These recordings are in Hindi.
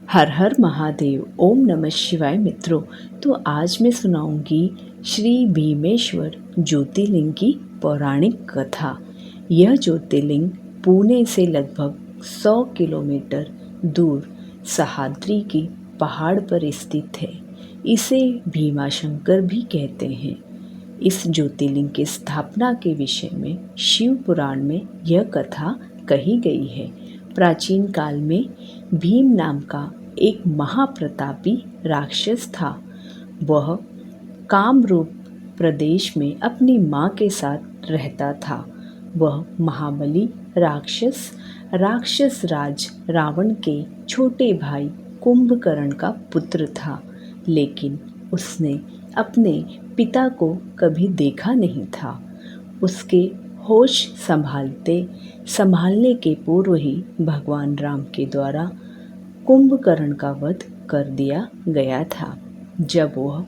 हर हर महादेव। ओम नमः शिवाय। मित्रों, तो आज मैं सुनाऊंगी श्री भीमेश्वर ज्योतिर्लिंग की पौराणिक कथा। यह ज्योतिर्लिंग पुणे से लगभग 100 किलोमीटर दूर सह्याद्री की पहाड़ पर स्थित है। इसे भीमाशंकर भी कहते हैं। इस ज्योतिर्लिंग की स्थापना के विषय में शिव पुराण में यह कथा कही गई है। प्राचीन काल में भीम नाम का एक महाप्रतापी राक्षस था। वह कामरूप प्रदेश में अपनी माँ के साथ रहता था। वह महाबली राक्षस राज रावण के छोटे भाई कुंभकर्ण का पुत्र था, लेकिन उसने अपने पिता को कभी देखा नहीं था। उसके होश संभालने के पूर्व ही भगवान राम के द्वारा कुंभकर्ण का वध कर दिया गया था। जब वह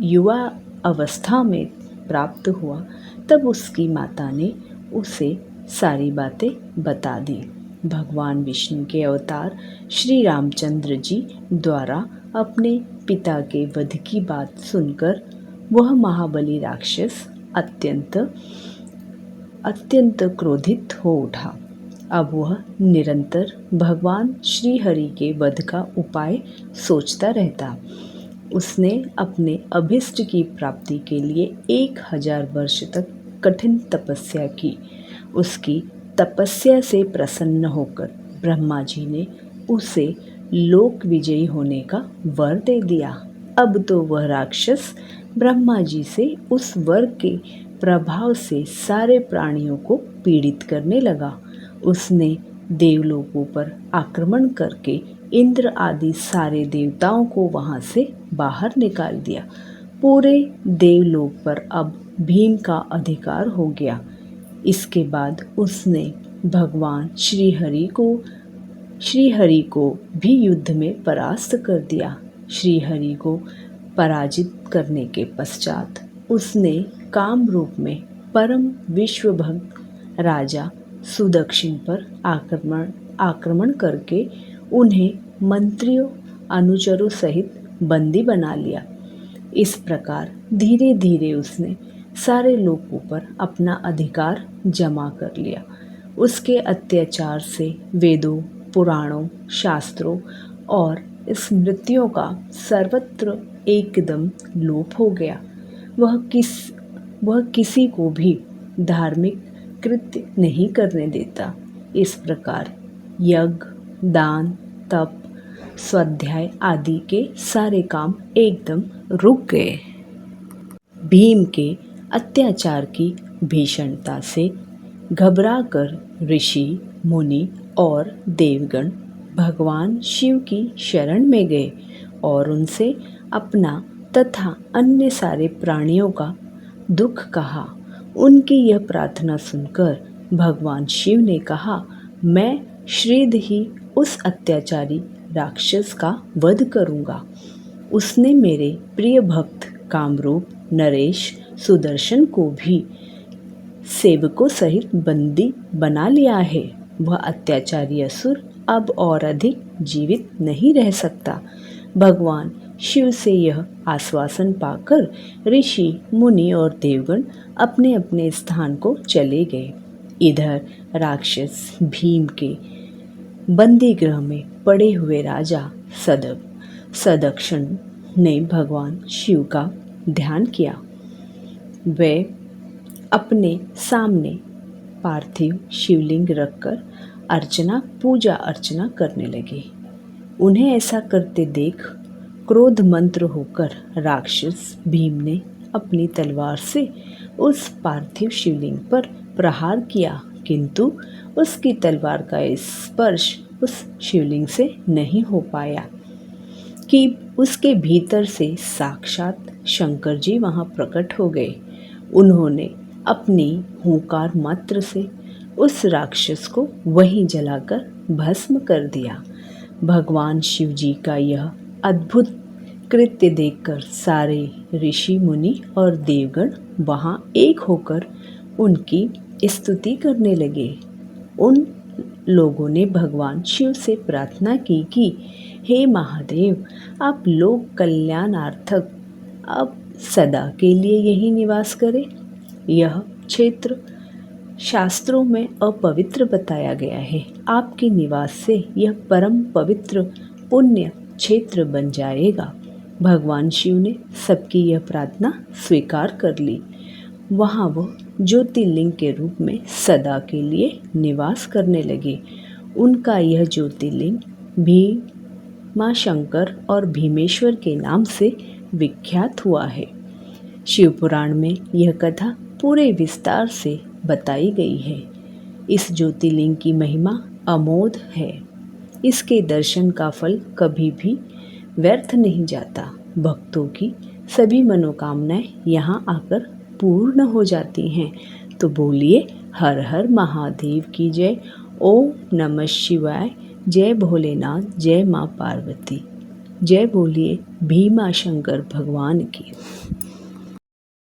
युवा अवस्था में प्राप्त हुआ, तब उसकी माता ने उसे सारी बातें बता दी। भगवान विष्णु के अवतार श्री रामचंद्र जी द्वारा अपने पिता के वध की बात सुनकर वह महाबली राक्षस अत्यंत क्रोधित हो उठा। अब वह निरंतर भगवान श्री हरि के वध का उपाय सोचता रहता। उसने अपने अभिष्ट की प्राप्ति के लिए 1000 वर्ष तक कठिन तपस्या की। उसकी तपस्या से प्रसन्न होकर ब्रह्मा जी ने उसे लोक विजयी होने का वर दे दिया। अब तो वह राक्षस ब्रह्मा जी से उस वर के प्रभाव से सारे प्राणियों को पीड़ित करने लगा। उसने देवलोकों पर आक्रमण करके इंद्र आदि सारे देवताओं को वहां से बाहर निकाल दिया। पूरे देवलोक पर अब भीम का अधिकार हो गया। इसके बाद उसने भगवान श्री हरि को भी युद्ध में परास्त कर दिया। श्री हरि को पराजित करने के पश्चात उसने काम रूप में परम विश्वभक्त राजा सुदक्षिण पर आक्रमण करके उन्हें मंत्रियों अनुचरों सहित बंदी बना लिया। इस प्रकार धीरे धीरे उसने सारे लोगों पर अपना अधिकार जमा कर लिया। उसके अत्याचार से वेदों, पुराणों, शास्त्रों और स्मृतियों का सर्वत्र एकदम लोप हो गया। वह किसी को भी धार्मिक कृत्य नहीं करने देता। इस प्रकार यज्ञ, दान, तप, स्वाध्याय आदि के सारे काम एकदम रुक गए। भीम के अत्याचार की भीषणता से घबराकर ऋषि, मुनि और देवगण भगवान शिव की शरण में गए और उनसे अपना तथा अन्य सारे प्राणियों का दुख कहा। उनकी यह प्रार्थना सुनकर भगवान शिव ने कहा, मैं शीघ्र ही उस अत्याचारी राक्षस का वध करूंगा। उसने मेरे प्रिय भक्त कामरूप नरेश सुदर्शन को भी सेवकों सहित बंदी बना लिया है। वह अत्याचारी असुर अब और अधिक जीवित नहीं रह सकता। भगवान शिव से यह आश्वासन पाकर ऋषि, मुनि और देवगण अपने अपने स्थान को चले गए। इधर राक्षस भीम के बंदी गृह में पड़े हुए राजा सदक्षण ने भगवान शिव का ध्यान किया। वे अपने सामने पार्थिव शिवलिंग रखकर पूजा अर्चना करने लगे। उन्हें ऐसा करते देख क्रोध मंत्र होकर राक्षस भीम ने अपनी तलवार से उस पार्थिव शिवलिंग पर प्रहार किया, किंतु उसकी तलवार का स्पर्श उस शिवलिंग से नहीं हो पाया कि उसके भीतर से साक्षात शंकर जी वहां प्रकट हो गए। उन्होंने अपनी हुंकार मात्र से उस राक्षस को वहीं जलाकर भस्म कर दिया। भगवान शिव जी का यह अद्भुत कृत्य देखकर सारे ऋषि, मुनि और देवगण वहां एक होकर उनकी स्तुति करने लगे। उन लोगों ने भगवान शिव से प्रार्थना की कि हे महादेव, आप लोक कल्याणार्थक अब सदा के लिए यहीं निवास करें। यह क्षेत्र शास्त्रों में अपवित्र बताया गया है। आपके निवास से यह परम पवित्र पुण्य क्षेत्र बन जाएगा। भगवान शिव ने सबकी यह प्रार्थना स्वीकार कर ली। वहाँ वो ज्योतिर्लिंग के रूप में सदा के लिए निवास करने लगे। उनका यह ज्योतिर्लिंग भीमाशंकर और भीमेश्वर के नाम से विख्यात हुआ है। शिव पुराण में यह कथा पूरे विस्तार से बताई गई है। इस ज्योतिर्लिंग की महिमा अमोघ है। इसके दर्शन का फल कभी भी व्यर्थ नहीं जाता। भक्तों की सभी मनोकामनाएं यहाँ आकर पूर्ण हो जाती हैं। तो बोलिए हर हर महादेव की जय। ओम नमः शिवाय। जय भोलेनाथ, जय माँ पार्वती। जय बोलिए भीमाशंकर भगवान की।